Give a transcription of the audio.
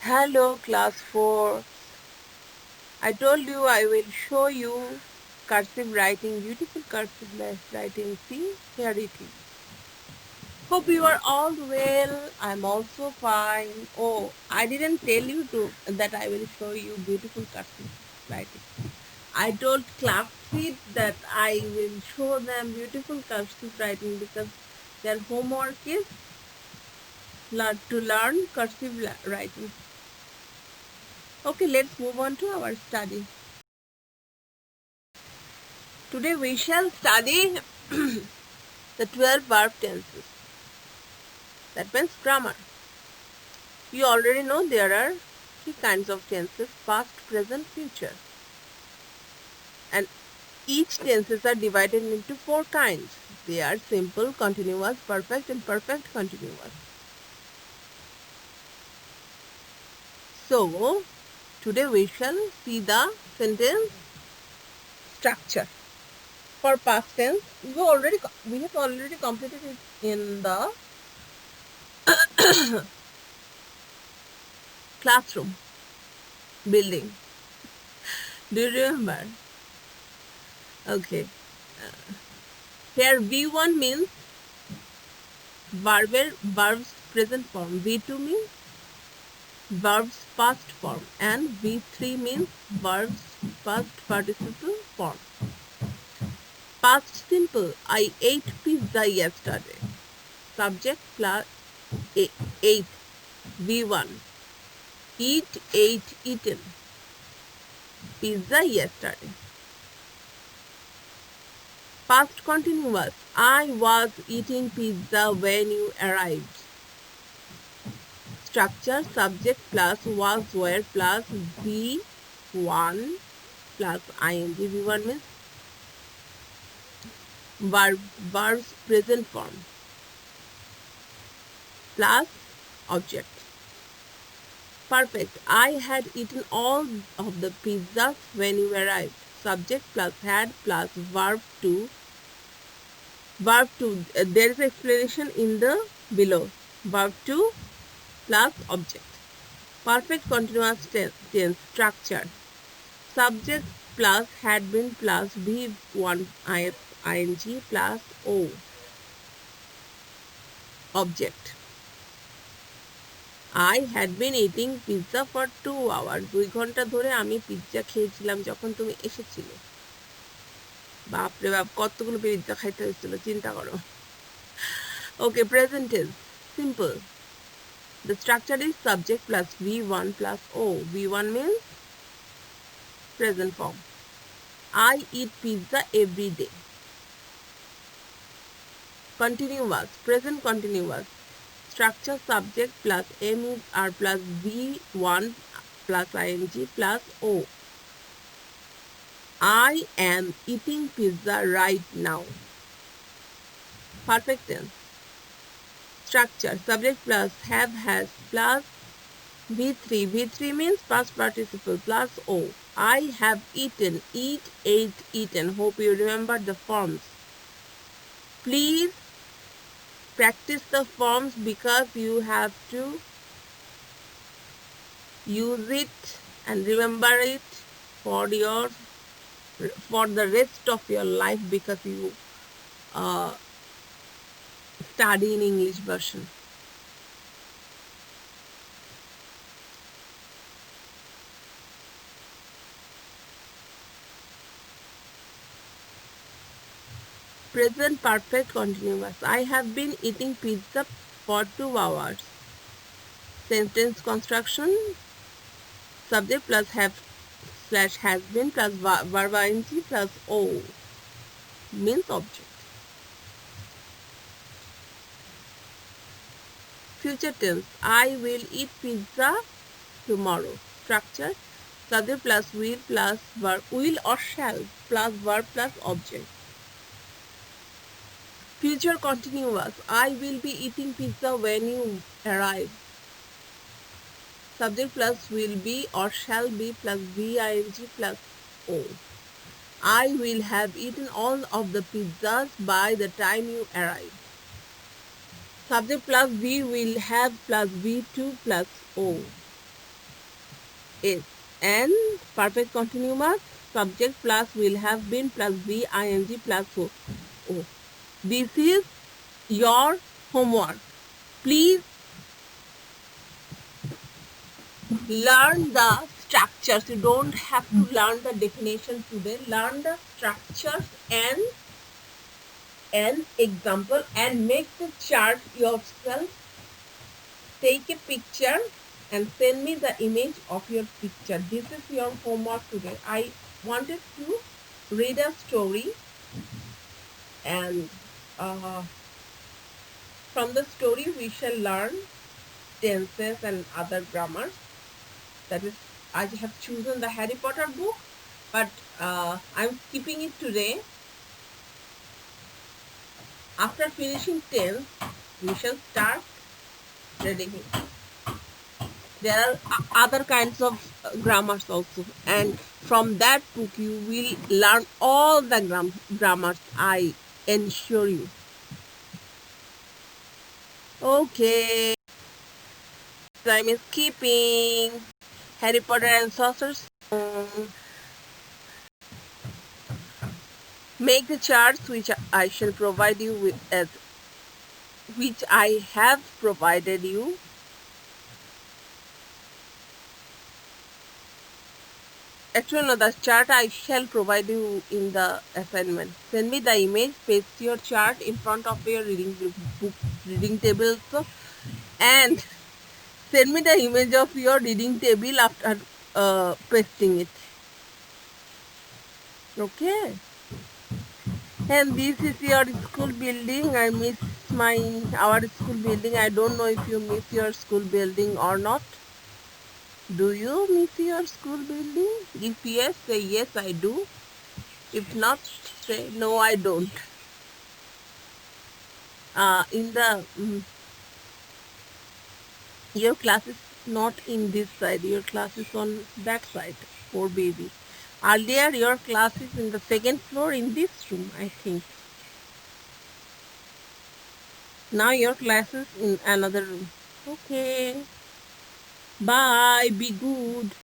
Hello, class 4. I told you I will show you cursive writing, beautiful cursive writing. See, here it is. Hope you are all well. I'm also fine. Oh, I didn't tell you that I will show you beautiful cursive writing. I told Clapfit that I will show them beautiful cursive writing because their homework is to learn cursive writing. Okay, let's move on to our study. Today we shall study the 12 verb tenses. That means grammar. You already know there are three kinds of tenses: past, present, future. And each tenses are divided into four kinds. They are simple, continuous, perfect, and perfect continuous. So, today we shall see the sentence structure. For past tense, we have already completed it in the classroom building. Do you remember? Okay. Here V1 means verbs present form. V2 means verbs past form. And V3 means verbs past participle form. Past simple. I ate pizza yesterday. Subject plus ate. V1. Eat, ate, eaten. Pizza yesterday. Past continuous. I was eating pizza when you arrived. Structure subject plus was were plus V1 plus ing. V1 means verbs present form plus object. Perfect. I had eaten all of the pizzas when you arrived. Subject plus had plus verb to. Verb to. There is explanation in the below. Verb to plus object. Perfect continuous tense structure. Subject plus had been plus V1 ing plus O. Object. I had been eating pizza for 2 hours. 2 ঘন্টা ধরে আমি pizza খেয়েছিলাম যখন তুমি এসেছিলে। বাপরে বাপ, কতগুলো পিৎজা খাইতে হয়েছিল চিন্তা করো। Okay, present tense. Simple. The structure is subject plus V1 plus O. V1 means present form. I eat pizza every day. Continuous. Present continuous. Structure subject plus M is R plus V1 plus ing plus O. I am eating pizza right now. Perfect tense. Structure subject plus have has plus V3. V3 means past participle plus O. I have eaten, eat, ate, eaten. Hope you remember the forms. Please practice the forms because you have to use it and remember it for the rest of your life because you study in English version. Present perfect continuous. I have been eating pizza for 2 hours. Sentence construction. Subject plus have slash has been plus verb ing plus O means object. Future tense. I will eat pizza tomorrow. Structure. Subject plus will plus verb. Will or shall plus verb plus object. Future continuous. I will be eating pizza when you arrive. Subject plus will be or shall be plus VING plus O. I will have eaten all of the pizzas by the time you arrive. Subject plus V will have plus V2 plus O. is. And perfect continuous, subject plus will have been plus be, ing plus o. This is your homework. Please learn the structures. You don't have to learn the definition today. Learn the structures and an example and make the chart yourself. Take a picture and send me the image of your picture. This is your homework today. I wanted to read a story, and from the story we shall learn tenses and other grammars. That is, I have chosen the Harry Potter book, but I'm skipping it today. After finishing tense, we shall start reading it. There are other kinds of grammars also, and from that book you will learn all the grammars, I ensure you. Okay, time is keeping Harry Potter and Sorcerer's Stone. Make the charts which I shall provide you with, as which I have provided you. Actually, no, the chart I shall provide you in the assignment. Send me the image, paste your chart in front of your reading table also, and send me the image of your reading table after pasting it. Okay. And this is your school building. I miss our school building. I don't know if you miss your school building or not. Do you miss your school building? If yes, say yes, I do. If not, say no, I don't. In the your class is not in this side. Your class is on that side. Poor baby. Earlier, your class is in the second floor in this room, I think. Now your class is in another room. Okay. Bye. Be good.